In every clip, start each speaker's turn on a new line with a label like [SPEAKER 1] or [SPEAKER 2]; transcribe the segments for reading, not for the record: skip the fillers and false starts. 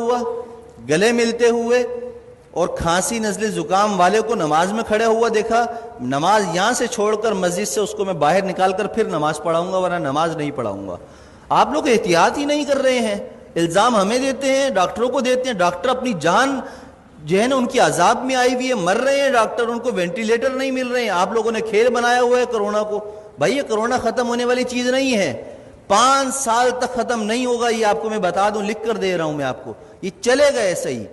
[SPEAKER 1] ہوا گلے ملتے ہوئے اور کھانسی نزلے زکام والے کو نماز میں کھڑے ہوا دیکھا، نماز یہاں سے چھوڑ کر مسجد سے اس کو میں باہر نکال کر پھر نماز پڑھاؤں گا، ورنہ نماز نہیں پڑھاؤں گا۔ آپ لوگ احتیاط ہی نہیں کر رہے ہیں، الزام ہمیں دیتے ہیں، ڈاکٹروں کو دیتے ہیں، ڈاکٹر اپنی جان جو ہے نا ان کی عذاب میں آئی ہوئی ہے، مر رہے ہیں ڈاکٹر، ان کو وینٹیلیٹر نہیں مل رہے ہیں۔ آپ لوگوں نے کھیل بنایا ہوا ہے کرونا کو۔ بھائی یہ کرونا ختم ہونے والی چیز نہیں ہے، 5 سال تک ختم نہیں ہوگا، یہ آپ کو میں بتا دوں، لکھ کر دے رہا ہوں میں آپ کو، یہ چلے گا ایسے ہی۔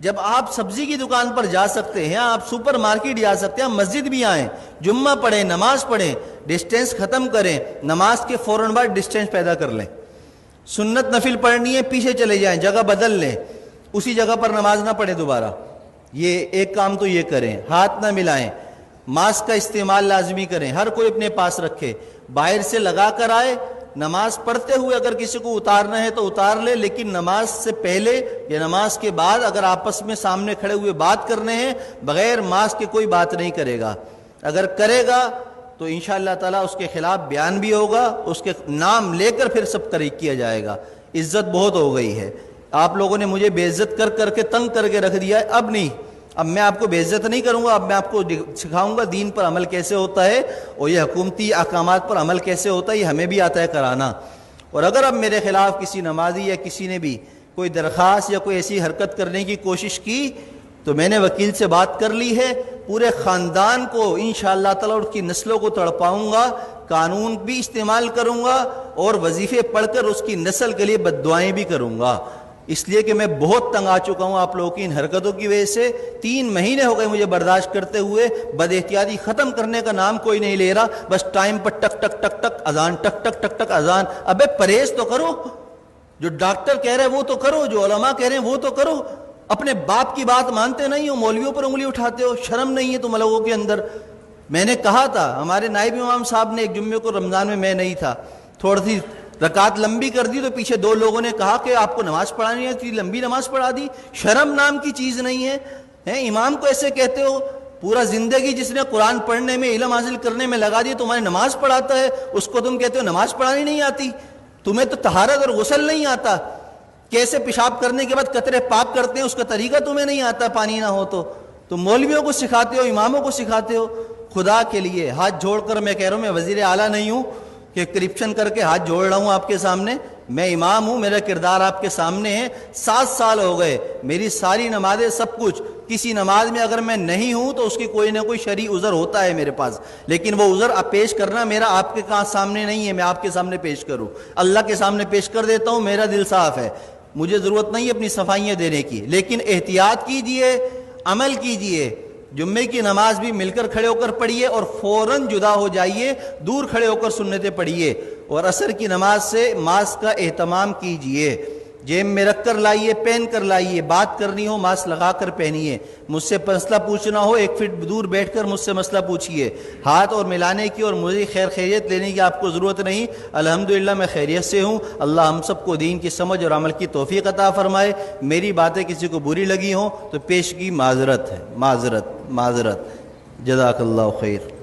[SPEAKER 1] جب آپ سبزی کی دکان پر جا سکتے ہیں، آپ سپر مارکیٹ جا سکتے ہیں، آپ مسجد بھی آئیں، جمعہ پڑھیں، نماز پڑھیں، ڈسٹینس ختم کریں، نماز کے فوراً بعد ڈسٹینس پیدا کر لیں۔ سنت نفل پڑھنی ہے، پیچھے چلے جائیں، جگہ بدل لیں، اسی جگہ پر نماز نہ پڑھیں دوبارہ۔ یہ ایک کام تو یہ کریں، ہاتھ نہ ملائیں، ماسک کا استعمال لازمی کریں، ہر کوئی اپنے پاس رکھے، باہر سے لگا کر آئے، نماز پڑھتے ہوئے اگر کسی کو اتارنا ہے تو اتار لے، لیکن نماز سے پہلے یا نماز کے بعد اگر آپس میں سامنے کھڑے ہوئے بات کرنے ہیں، بغیر ماسک کے کوئی بات نہیں کرے گا۔ اگر کرے گا تو انشاءاللہ تعالیٰ اس کے خلاف بیان بھی ہوگا، اس کے نام لے کر پھر سب طریق کیا جائے گا۔ عزت بہت ہو گئی ہے، آپ لوگوں نے مجھے بے عزت کر کر کے تنگ کر کے رکھ دیا ہے، اب نہیں، اب میں آپ کو بے عزت نہیں کروں گا، اب میں آپ کو سکھاؤں گا دین پر عمل کیسے ہوتا ہے، اور یہ حکومتی احکامات پر عمل کیسے ہوتا ہے، یہ ہمیں بھی آتا ہے کرانا۔ اور اگر اب میرے خلاف کسی نمازی یا کسی نے بھی کوئی درخواست یا کوئی ایسی حرکت کرنے کی کوشش کی تو میں نے وکیل سے بات کر لی ہے، پورے خاندان کو انشاءاللہ تعالیٰ اور کی نسلوں کو تڑپاؤں گا، قانون بھی استعمال کروں گا اور وظیفے پڑھ کر اس کی نسل کے لیے بد دعائیں بھی کروں گا، اس لیے کہ میں بہت تنگ آ چکا ہوں آپ لوگوں کی ان حرکتوں کی وجہ سے۔ 3 مہینے ہو گئے مجھے برداشت کرتے ہوئے، بد احتیاطی ختم کرنے کا نام کوئی نہیں لے رہا، بس ٹائم پر ٹک ٹک ٹک ٹک اذان، ٹک ٹک ٹک ٹک اذان۔ ابے پرہیز تو کرو، جو ڈاکٹر کہہ رہے ہیں وہ تو کرو، جو علماء کہہ رہے ہیں وہ تو کرو، اپنے باپ کی بات مانتے نہیں ہو، مولویوں پر انگلی اٹھاتے ہو، شرم نہیں ہے تم لوگوں کے اندر۔ میں نے کہا تھا، ہمارے نائب امام صاحب نے ایک جمعے کو رمضان میں نہیں تھا، تھوڑی سی رکعت لمبی کر دی تو پیچھے 2 لوگوں نے کہا کہ آپ کو نماز پڑھانی ہے، اتنی لمبی نماز پڑھا دی، شرم نام کی چیز نہیں ہے۔ امام کو ایسے کہتے ہو؟ پورا زندگی جس نے قرآن پڑھنے میں، علم حاصل کرنے میں لگا دی، تمہاری نماز پڑھاتا ہے، اس کو تم کہتے ہو نماز پڑھانی نہیں آتی؟ تمہیں تو طہارت اور غسل نہیں آتا، کیسے پیشاب کرنے کے بعد قطرے پاک کرتے ہیں اس کا طریقہ تمہیں نہیں آتا، پانی نہ ہو تو تم مولویوں کو سکھاتے ہو، اماموں کو سکھاتے ہو۔ خدا کے لیے ہاتھ جوڑ کر میں کہہ رہا ہوں، میں وزیر اعلیٰ نہیں ہوں کہ کرپشن کر کے ہاتھ جوڑ رہا ہوں آپ کے سامنے، میں امام ہوں، میرا کردار آپ کے سامنے ہے۔ 7 سال ہو گئے، میری ساری نمازیں سب کچھ، کسی نماز میں اگر میں نہیں ہوں تو اس کی کوئی نہ کوئی شرعی عذر ہوتا ہے میرے پاس، لیکن وہ عذر پیش کرنا میرا آپ کے سامنے نہیں ہے، میں آپ کے سامنے پیش کروں، اللہ کے سامنے پیش کر دیتا ہوں، میرا دل صاف ہے، مجھے ضرورت نہیں ہے اپنی صفائیاں دینے کی۔ لیکن احتیاط کیجئے، عمل کیجئے، جمعے کی نماز بھی مل کر کھڑے ہو کر پڑھیے اور فوراً جدا ہو جائیے، دور کھڑے ہو کر سنتیں پڑھیے، اور عصر کی نماز سے ماسک کا اہتمام کیجئے، جیب میں رکھ کر لائیے، پہن کر لائیے، بات کرنی ہو ماسک لگا کر پہنیے، مجھ سے مسئلہ پوچھنا ہو 1 فٹ دور بیٹھ کر مجھ سے مسئلہ پوچھیے، ہاتھ اور ملانے کی اور مجھے خیر خیریت لینے کی آپ کو ضرورت نہیں، الحمدللہ میں خیریت سے ہوں۔ اللہ ہم سب کو دین کی سمجھ اور عمل کی توفیق عطا فرمائے۔ میری باتیں کسی کو بری لگی ہوں تو پیشگی معذرت ہے، معذرت، جزاک اللہ خیر۔